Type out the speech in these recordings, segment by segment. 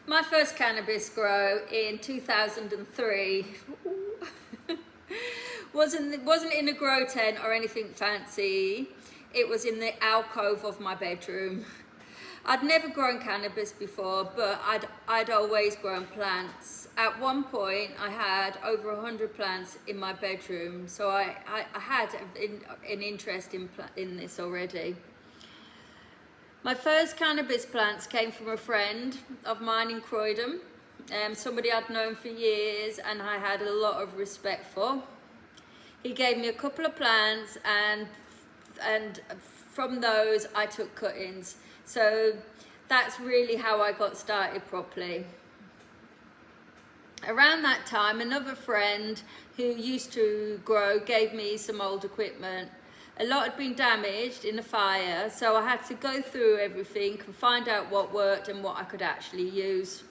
My first cannabis grow in 2003 wasn't in a grow tent or anything fancy. It was in the alcove of my bedroom. I'd never grown cannabis before, but I'd always grown plants. At one point, I had over 100 plants in my bedroom, so I had an interest in this already. My first cannabis plants came from a friend of mine in Croydon, somebody I'd known for years and I had a lot of respect for. He gave me a couple of plants and from those I took cuttings. So that's really how I got started properly. Around that time, another friend who used to grow gave me some old equipment. A lot had been damaged in a fire, so I had to go through everything and find out what worked and what I could actually use.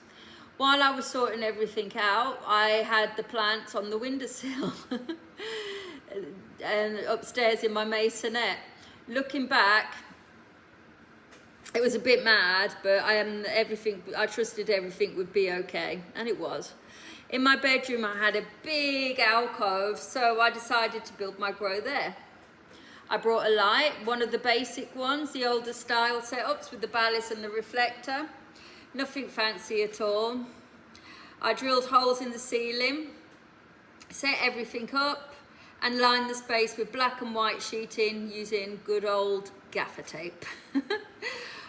While I was sorting everything out, I had the plants on the windowsill and upstairs in my maisonette. Looking back, it was a bit mad, but I trusted everything would be okay, and it was. In my bedroom, I had a big alcove, so I decided to build my grow there. I brought a light, one of the basic ones, the older style setups with the ballast and the reflector. Nothing fancy at all. I drilled holes in the ceiling, set everything up, and lined the space with black and white sheeting using good old gaffer tape.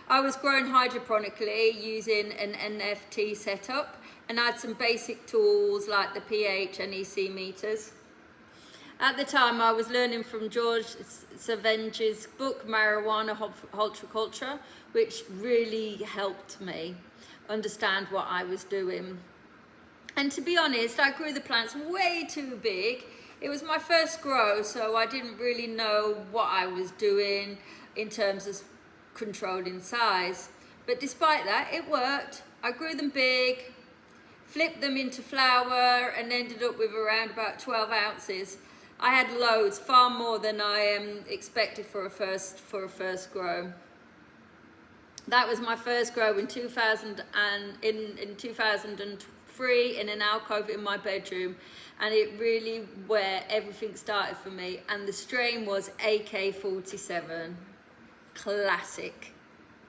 I was growing hydroponically using an NFT setup and I had some basic tools like the pH and EC meters. At the time, I was learning from George Savenge's book, Marijuana Horticulture, which really helped me understand what I was doing. And to be honest, I grew the plants way too big. It was my first grow, so I didn't really know what I was doing in terms of controlling size. But despite that, it worked. I grew them big, flipped them into flower, and ended up with around about 12 ounces. I had loads, far more than I expected for a first grow. That was my first grow in 2003 in an alcove in my bedroom, and it really where everything started for me. And the strain was AK-47, classic.